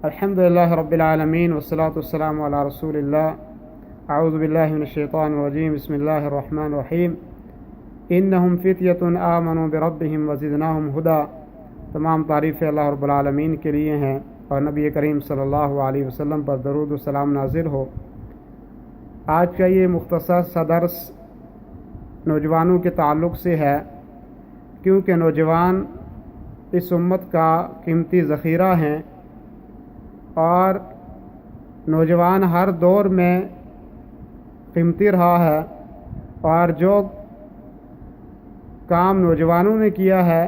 الحمدللہ رب العالمین والصلاة والسلام علی رسول اللہ اعوذ باللہ من الشیطان الرجیم بسم اللہ الرحمن الرحیم انہم فتیۃ آمنوا بربہم وزدناہم ہدی۔ تمام تعریفیں اللہ رب العالمین کے لیے ہیں اور نبی کریم صلی اللہ علیہ وسلم پر درود و سلام نازل ہو۔ آج کا یہ مختصر سا درس نوجوانوں کے تعلق سے ہے، کیونکہ نوجوان اس امت کا قیمتی ذخیرہ ہیں اور نوجوان ہر دور میں قیمتی رہا ہے، اور جو کام نوجوانوں نے کیا ہے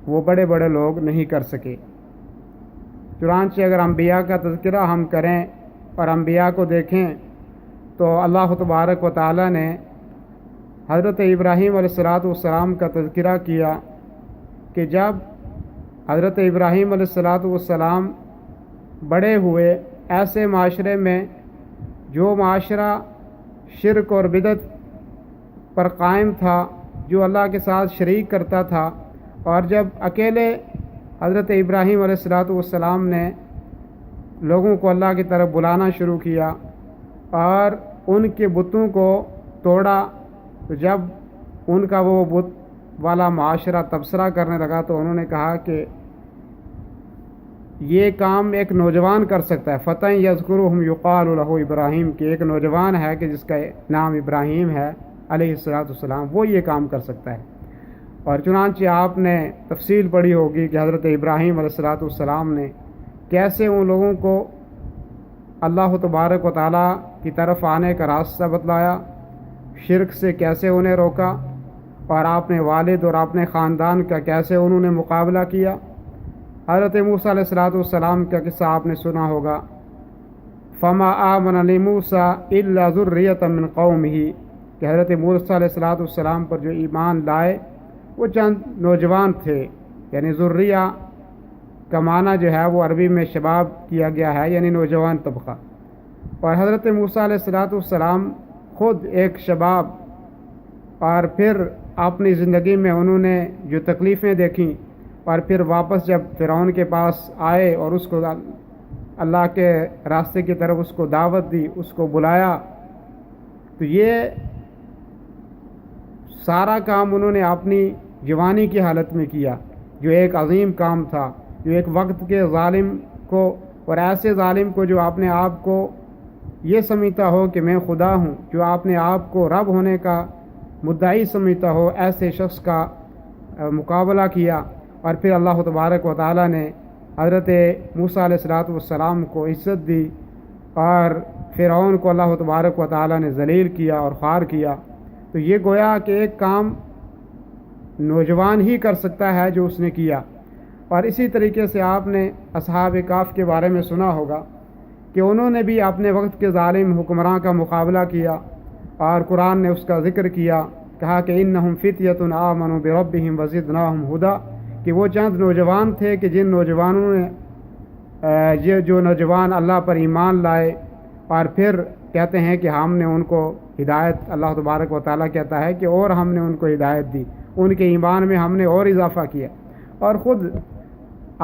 وہ بڑے بڑے لوگ نہیں کر سکے۔ چنانچہ اگر انبیاء کا تذکرہ ہم کریں اور انبیاء کو دیکھیں تو اللہ تبارک و تعالی نے حضرت ابراہیم علیہ السلام کا تذکرہ کیا کہ جب حضرت ابراہیم علیہ السلام بڑے ہوئے ایسے معاشرے میں جو معاشرہ شرک اور بدعت پر قائم تھا، جو اللہ کے ساتھ شریک کرتا تھا، اور جب اکیلے حضرت ابراہیم علیہ السلام نے لوگوں کو اللہ کی طرف بلانا شروع کیا اور ان کے بتوں کو توڑا، تو جب ان کا وہ بت والا معاشرہ تبصرہ کرنے لگا تو انہوں نے کہا کہ یہ کام ایک نوجوان کر سکتا ہے۔ فتح یذکرہم یقال لہ ابراہیم، کہ ایک نوجوان ہے کہ جس کا نام ابراہیم ہے علیہ السلام، وہ یہ کام کر سکتا ہے۔ اور چنانچہ آپ نے تفصیل پڑھی ہوگی کہ حضرت ابراہیم علیہ السلام نے کیسے ان لوگوں کو اللہ تبارک و تعالیٰ کی طرف آنے کا راستہ بتلایا، شرک سے کیسے انہیں روکا، اور آپ نے والد اور اپنے خاندان کا کیسے انہوں نے مقابلہ کیا۔ حضرت موسیٰ علیہ السلام کا قصہ آپ نے سنا ہوگا، فما آمن لموسیٰ الا ذریۃ من قومہ، کہ حضرت موسیٰ علیہ السلام پر جو ایمان لائے وہ چند نوجوان تھے، یعنی ذریہ کا معنی جو ہے وہ عربی میں شباب کیا گیا ہے، یعنی نوجوان طبقہ۔ اور حضرت موسیٰ علیہ السلام خود ایک شباب، اور پھر اپنی زندگی میں انہوں نے جو تکلیفیں دیکھیں، اور پھر واپس جب فرعون کے پاس آئے اور اس کو اللہ کے راستے کی طرف اس کو دعوت دی، اس کو بلایا، تو یہ سارا کام انہوں نے اپنی جوانی کی حالت میں کیا، جو ایک عظیم کام تھا، جو ایک وقت کے ظالم کو، اور ایسے ظالم کو جو اپنے آپ کو یہ سمجھتا ہو کہ میں خدا ہوں، جو اپنے آپ کو رب ہونے کا مدعی سمجھتا ہو، ایسے شخص کا مقابلہ کیا۔ اور پھر اللہ تبارک و تعالیٰ نے حضرت موسیٰ علیہ السلام کو عزت دی، اور فرعون کو اللہ تبارک و تعالیٰ نے ذلیل کیا اور خوار کیا۔ تو یہ گویا کہ ایک کام نوجوان ہی کر سکتا ہے جو اس نے کیا۔ اور اسی طریقے سے آپ نے اصحاب کہف کے بارے میں سنا ہوگا کہ انہوں نے بھی اپنے وقت کے ظالم حکمراں کا مقابلہ کیا، اور قرآن نے اس کا ذکر کیا، کہا کہ انہم فتیۃ آمنوا بربہم وزدناہم ہدی، کہ وہ چند نوجوان تھے کہ جن نوجوانوں نے جو نوجوان اللہ پر ایمان لائے، اور پھر کہتے ہیں کہ ہم نے ان کو ہدایت، اللہ تبارک و تعالیٰ کہتا ہے کہ اور ہم نے ان کو ہدایت دی، ان کے ایمان میں ہم نے اور اضافہ کیا۔ اور خود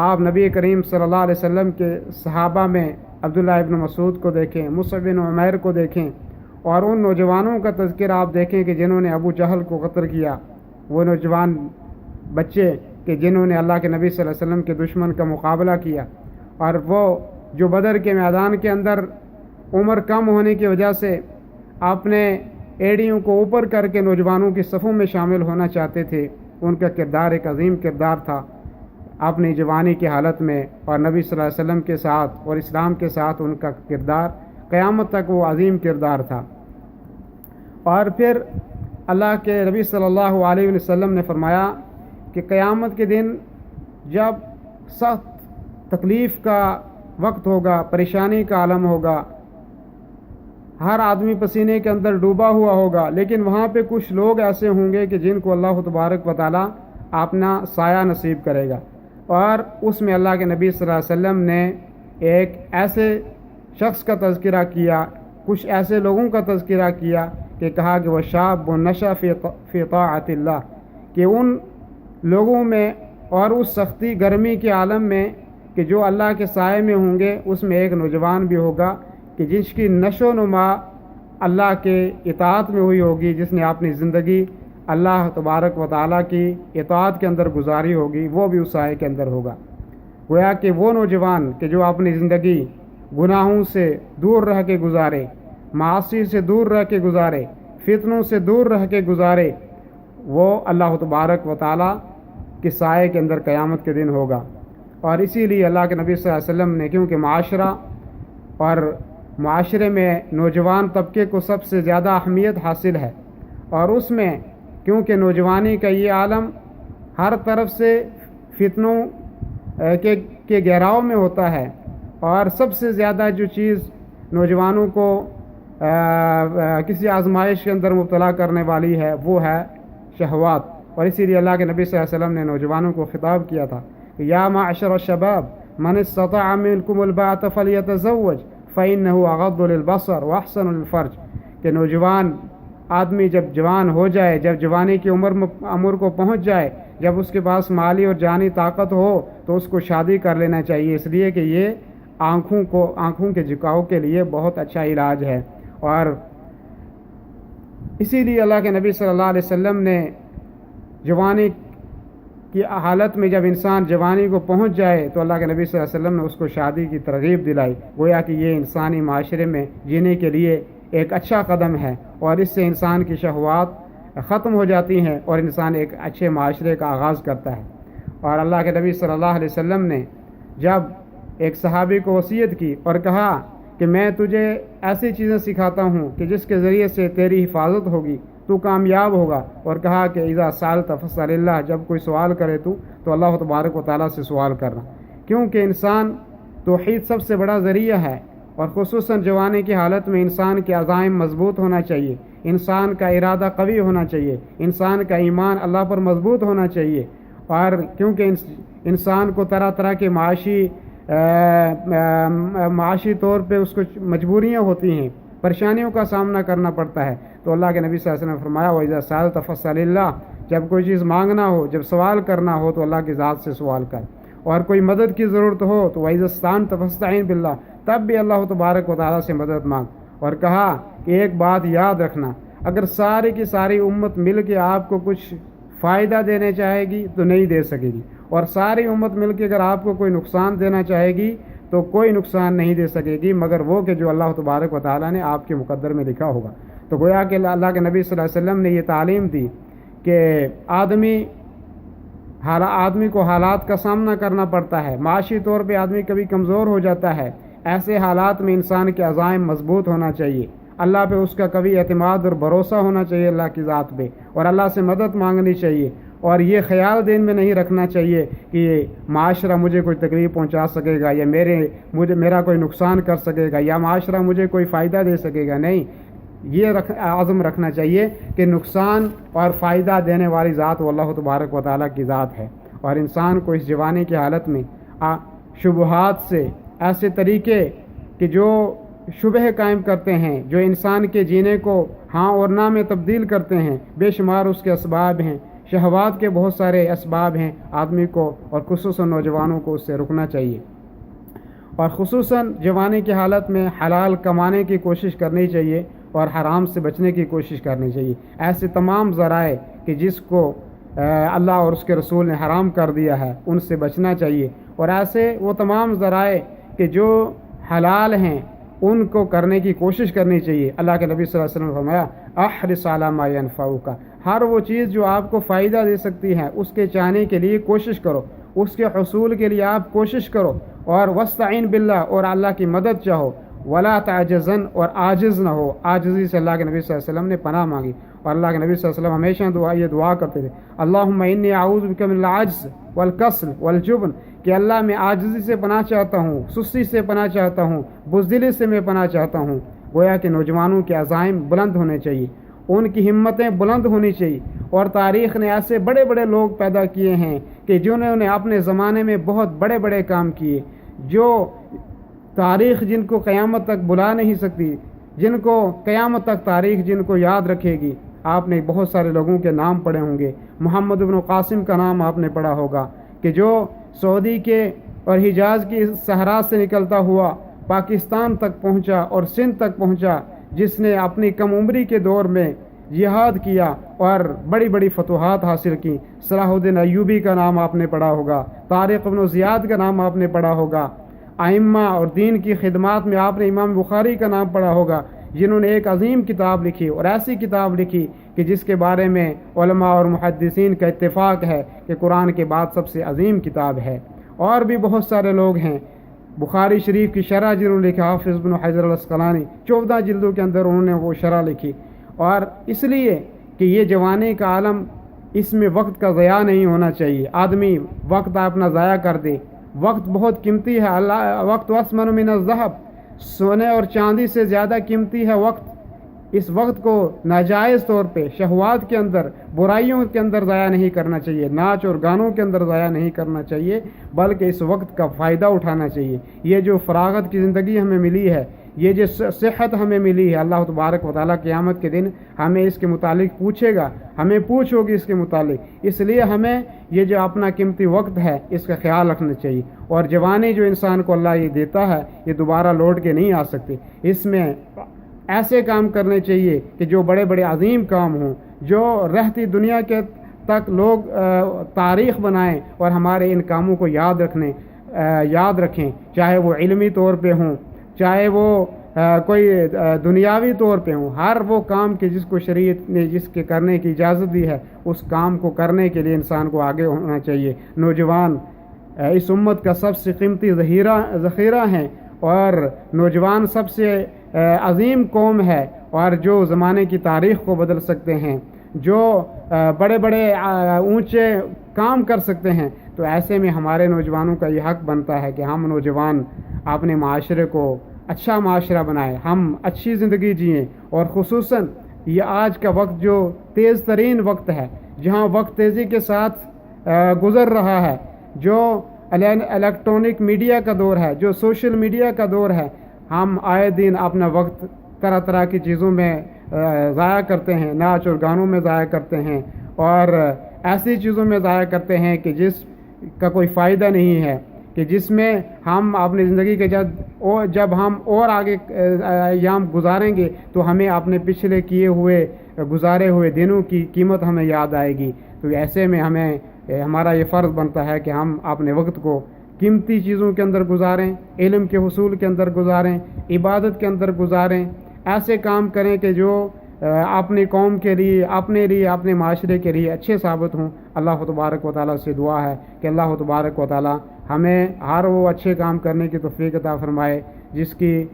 آپ نبی کریم صلی اللہ علیہ وسلم کے صحابہ میں عبداللہ ابن مسعود کو دیکھیں، مصعب بن عمیر کو دیکھیں، اور ان نوجوانوں کا تذکرہ آپ دیکھیں کہ جنہوں نے ابو جہل کو قتل کیا، وہ نوجوان بچے کہ جنہوں نے اللہ کے نبی صلی اللہ علیہ وسلم کے دشمن کا مقابلہ کیا، اور وہ جو بدر کے میدان کے اندر عمر کم ہونے کی وجہ سے اپنے ایڑیوں کو اوپر کر کے نوجوانوں کی صفوں میں شامل ہونا چاہتے تھے، ان کا کردار ایک عظیم کردار تھا اپنی جوانی کی حالت میں، اور نبی صلی اللہ علیہ وسلم کے ساتھ اور اسلام کے ساتھ ان کا کردار قیامت تک وہ عظیم کردار تھا۔ اور پھر اللہ کے نبی صلی اللہ علیہ وسلم نے فرمایا کہ قیامت کے دن جب سخت تکلیف کا وقت ہوگا، پریشانی کا عالم ہوگا، ہر آدمی پسینے کے اندر ڈوبا ہوا ہوگا، لیکن وہاں پہ کچھ لوگ ایسے ہوں گے کہ جن کو اللہ تبارک و تعالیٰ اپنا سایہ نصیب کرے گا۔ اور اس میں اللہ کے نبی صلی اللہ علیہ وسلم نے ایک ایسے شخص کا تذکرہ کیا، کچھ ایسے لوگوں کا تذکرہ کیا کہ کہا کہ وہ شاب نشأ فی طاعت اللہ، کہ ان لوگوں میں اور اس سختی گرمی کے عالم میں کہ جو اللہ کے سائے میں ہوں گے اس میں ایک نوجوان بھی ہوگا کہ جس کی نشو و نما اللہ کے اطاعت میں ہوئی ہوگی، جس نے اپنی زندگی اللہ تبارک و تعالیٰ کی اطاعت کے اندر گزاری ہوگی، وہ بھی اس سائے کے اندر ہوگا۔ گویا کہ وہ نوجوان کہ جو اپنی زندگی گناہوں سے دور رہ کے گزارے، معاصی سے دور رہ کے گزارے، فتنوں سے دور رہ کے گزارے، وہ اللہ تبارک و تعالیٰ کے سائے کے اندر قیامت کے دن ہوگا۔ اور اسی لیے اللہ کے نبی صلی اللہ علیہ وسلم نے، کیونکہ معاشرہ اور معاشرے میں نوجوان طبقے کو سب سے زیادہ اہمیت حاصل ہے، اور اس میں کیونکہ نوجوانی کا یہ عالم ہر طرف سے فتنوں کے گہراؤ میں ہوتا ہے، اور سب سے زیادہ جو چیز نوجوانوں کو کسی آزمائش کے اندر مبتلا کرنے والی ہے وہ ہے شہوات۔ اور اسی لیے اللہ کے نبی صلی اللہ علیہ وسلم نے نوجوانوں کو خطاب کیا تھا کہ یا معشر الشباب من استطاع منکم الباءۃ فلیتزوج فإنہ اغض للبصر واحسن للفرج، کہ نوجوان آدمی جب جوان ہو جائے، جب جوانی کی عمر کو پہنچ جائے، جب اس کے پاس مالی اور جانی طاقت ہو تو اس کو شادی کر لینا چاہیے، اس لیے کہ یہ آنکھوں کے جھکاؤ کے لیے بہت اچھا علاج ہے۔ اور اسی لیے اللہ کے نبی صلی اللہ علیہ وسلم نے جوانی کی حالت میں جب انسان جوانی کو پہنچ جائے تو اللہ کے نبی صلی اللہ علیہ وسلم نے اس کو شادی کی ترغیب دلائی، گویا کہ یہ انسانی معاشرے میں جینے کے لیے ایک اچھا قدم ہے، اور اس سے انسان کی شہوات ختم ہو جاتی ہیں اور انسان ایک اچھے معاشرے کا آغاز کرتا ہے۔ اور اللہ کے نبی صلی اللہ علیہ وسلم نے جب ایک صحابی کو وصیت کی اور کہا کہ میں تجھے ایسی چیزیں سکھاتا ہوں کہ جس کے ذریعے سے تیری حفاظت ہوگی، تو کامیاب ہوگا، اور کہا کہ اذا سألت فاسأل اللہ، جب کوئی سوال کرے تو اللہ تبارک و تعالیٰ سے سوال کرنا، کیونکہ انسان توحید سب سے بڑا ذریعہ ہے، اور خصوصاً جوانی کی حالت میں انسان کے عزائم مضبوط ہونا چاہیے، انسان کا ارادہ قوی ہونا چاہیے، انسان کا ایمان اللہ پر مضبوط ہونا چاہیے، اور کیونکہ انسان کو طرح طرح کے معاشی طور پہ اس کو مجبوریاں ہوتی ہیں، پریشانیوں کا سامنا کرنا پڑتا ہے، تو اللہ کے نبی صلی اللہ علیہ وسلم نے فرمایا وَإِذَا سَأَلْتَ فَاسْأَلِ اللَّهِ، جب کوئی چیز مانگنا ہو، جب سوال کرنا ہو تو اللہ کی ذات سے سوال کر، اور کوئی مدد کی ضرورت ہو تو وَإِذَا اسْتَعَنْتَ فَاسْتَعِنْ بِاللَّهِ، تب بھی اللہ تبارک و تعالیٰ سے مدد مانگ۔ اور کہا کہ ایک بات یاد رکھنا، اگر ساری کی ساری امت مل کے آپ کو کچھ فائدہ دینے چاہے گی تو نہیں دے سکے گی، اور ساری امت مل کے اگر آپ کو کوئی نقصان دینا چاہے گی تو کوئی نقصان نہیں دے سکے گی مگر وہ کہ جو اللہ تبارک و تعالیٰ نے آپ کے مقدر میں لکھا ہوگا۔ تو گویا کہ اللہ کے نبی صلی اللہ علیہ وسلم نے یہ تعلیم دی کہ آدمی کو حالات کا سامنا کرنا پڑتا ہے، معاشی طور پہ آدمی کبھی کمزور ہو جاتا ہے، ایسے حالات میں انسان کے عزائم مضبوط ہونا چاہیے، اللہ پہ اس کا کبھی اعتماد اور بھروسہ ہونا چاہیے اللہ کی ذات پہ، اور اللہ سے مدد مانگنی چاہیے، اور یہ خیال دین میں نہیں رکھنا چاہیے کہ معاشرہ مجھے کوئی تکلیف پہنچا سکے گا یا میرا کوئی نقصان کر سکے گا یا معاشرہ مجھے کوئی فائدہ دے سکے گا، نہیں، یہ عزم رکھنا چاہیے کہ نقصان اور فائدہ دینے والی ذات وہ اللہ تبارک و تعالیٰ کی ذات ہے، اور انسان کو اس جوانی کی حالت میں شبہات سے، ایسے طریقے کہ جو شبہ قائم کرتے ہیں، جو انسان کے جینے کو ہاں اور نہ میں تبدیل کرتے ہیں، بے شمار اس کے اسباب ہیں، شہوات کے بہت سارے اسباب ہیں، آدمی کو اور خصوصاً نوجوانوں کو اس سے رکنا چاہیے، اور خصوصاً جوانی کی حالت میں حلال کمانے کی کوشش کرنی چاہیے اور حرام سے بچنے کی کوشش کرنی چاہیے۔ ایسے تمام ذرائع کہ جس کو اللہ اور اس کے رسول نے حرام کر دیا ہے ان سے بچنا چاہیے، اور ایسے وہ تمام ذرائع کہ جو حلال ہیں ان کو کرنے کی کوشش کرنی چاہیے۔ اللہ کے نبی صلی اللہ علیہ وسلم نے فرمایا احرص علی ما ینفعک، ہر وہ چیز جو آپ کو فائدہ دے سکتی ہے اس کے چاہنے کے لیے کوشش کرو، اس کے حصول کے لیے آپ کوشش کرو، اور واستعین باللہ، اور اللہ کی مدد چاہو، ولا تعجزن، اور عاجز نہ ہو۔ عاجزی سے اللہ کے نبی صلی اللہ علیہ وسلم نے پناہ مانگی، اور اللہ کے نبی صلی اللہ علیہ وسلم ہمیشہ یہ دعا کرتے تھے اللہم انی اعوذ بک من العجز والکسل والجبن، کہ اللہ میں عاجزی سے پناہ چاہتا ہوں، سستی سے پناہ چاہتا ہوں، بزدلی سے میں پناہ چاہتا ہوں۔ گویا کہ نوجوانوں کے عزائم بلند ہونے چاہیے، ان کی ہمتیں بلند ہونی چاہیے، اور تاریخ نے ایسے بڑے بڑے لوگ پیدا کیے ہیں کہ جنہوں نے اپنے زمانے میں بہت بڑے بڑے کام کیے، جو تاریخ جن کو قیامت تک بلا نہیں سکتی، جن کو قیامت تک تاریخ جن کو یاد رکھے گی۔ آپ نے بہت سارے لوگوں کے نام پڑھے ہوں گے، محمد بن قاسم کا نام آپ نے پڑھا ہوگا کہ جو سعودی کے اور حجاز کی صحرا سے نکلتا ہوا پاکستان تک پہنچا اور سندھ تک پہنچا، جس نے اپنی کم عمری کے دور میں جہاد کیا اور بڑی بڑی فتوحات حاصل کی۔ صلاح الدین ایوبی کا نام آپ نے پڑھا ہوگا، طارق بن زیاد کا نام آپ نے پڑھا ہوگا، ائمہ اور دین کی خدمات میں آپ نے امام بخاری کا نام پڑھا ہوگا، جنہوں نے ایک عظیم کتاب لکھی اور ایسی کتاب لکھی کہ جس کے بارے میں علماء اور محدثین کا اتفاق ہے کہ قرآن کے بعد سب سے عظیم کتاب ہے۔ اور بھی بہت سارے لوگ ہیں، بخاری شریف کی شرح جنہوں نے لکھا، حافظ بن حجر العسقلانی 14 جلدوں کے اندر انہوں نے وہ شرح لکھی۔ اور اس لیے کہ یہ جوانی کا عالم، اس میں وقت کا ضیاع نہیں ہونا چاہیے، آدمی وقت اپنا ضائع کر دے۔ وقت بہت قیمتی ہے، وقت اثمن من الذهب، سونے اور چاندی سے زیادہ قیمتی ہے وقت۔ اس وقت کو ناجائز طور پہ شہوات کے اندر، برائیوں کے اندر ضائع نہیں کرنا چاہیے، ناچ اور گانوں کے اندر ضائع نہیں کرنا چاہیے، بلکہ اس وقت کا فائدہ اٹھانا چاہیے۔ یہ جو فراغت کی زندگی ہمیں ملی ہے، یہ جو صحت ہمیں ملی ہے، اللہ تبارک و تعالیٰ قیامت کے دن ہمیں اس کے متعلق پوچھے گا، ہمیں پوچھ ہوگی اس کے متعلق، اس لیے ہمیں یہ جو اپنا قیمتی وقت ہے اس کا خیال رکھنا چاہیے۔ اور جوانی جو انسان کو اللہ یہ دیتا ہے، یہ دوبارہ لوٹ کے نہیں آ سکتی۔ اس میں ایسے کام کرنے چاہیے کہ جو بڑے بڑے عظیم کام ہوں، جو رہتی دنیا کے تک لوگ تاریخ بنائیں اور ہمارے ان کاموں کو یاد رکھیں، چاہے وہ علمی طور پہ ہوں، چاہے وہ کوئی دنیاوی طور پہ ہوں۔ ہر وہ کام کہ جس کو شریعت نے جس کے کرنے کی اجازت دی ہے، اس کام کو کرنے کے لیے انسان کو آگے ہونا چاہیے۔ نوجوان اس امت کا سب سے قیمتی ذخیرہ ہیں، اور نوجوان سب سے عظیم قوم ہے، اور جو زمانے کی تاریخ کو بدل سکتے ہیں، جو بڑے بڑے اونچے کام کر سکتے ہیں۔ تو ایسے میں ہمارے نوجوانوں کا یہ حق بنتا ہے کہ ہم نوجوان اپنے معاشرے کو اچھا معاشرہ بنائیں، ہم اچھی زندگی جئیں۔ اور خصوصاً یہ آج کا وقت جو تیز ترین وقت ہے، جہاں وقت تیزی کے ساتھ گزر رہا ہے، جو الیکٹرانک میڈیا کا دور ہے، جو سوشل میڈیا کا دور ہے، ہم آئے دن اپنا وقت طرح طرح کی چیزوں میں ضائع کرتے ہیں، ناچ اور گانوں میں ضائع کرتے ہیں، اور ایسی چیزوں میں ضائع کرتے ہیں کہ جس کا کوئی فائدہ نہیں ہے، کہ جس میں ہم اپنی زندگی کے جب ہم اور آگے ایام گزاریں گے تو ہمیں اپنے پچھلے گزارے ہوئے دنوں کی قیمت ہمیں یاد آئے گی۔ تو ایسے میں ہمارا یہ فرض بنتا ہے کہ ہم اپنے وقت کو قیمتی چیزوں کے اندر گزاریں، علم کے حصول کے اندر گزاریں، عبادت کے اندر گزاریں، ایسے کام کریں کہ جو اپنی قوم کے لیے، اپنے لیے، اپنے معاشرے کے لیے اچھے ثابت ہوں۔ اللہ تبارک و تعالیٰ سے دعا ہے کہ اللہ تبارک و تعالیٰ ہمیں ہر وہ اچھے کام کرنے کی توفیق عطا فرمائے جس کی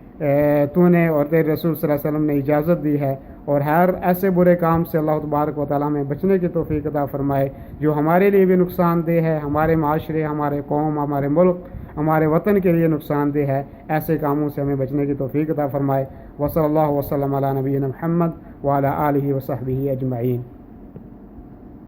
تو نے اور تیرے رسول صلی اللہ علیہ وسلم نے اجازت دی ہے، اور ہر ایسے برے کام سے اللہ تبارک و تعالیٰ ہمیں بچنے کی توفیق عطا فرمائے جو ہمارے لیے بھی نقصان دہ ہے، ہمارے معاشرے، ہمارے قوم، ہمارے ملک، ہمارے وطن کے لیے نقصان دہ ہے۔ ایسے کاموں سے ہمیں بچنے کی توفیق عطا فرمائے۔ وصلی اللہ وسلم علی نبینا محمد وعلی آلہ وصحبہ اجمعین۔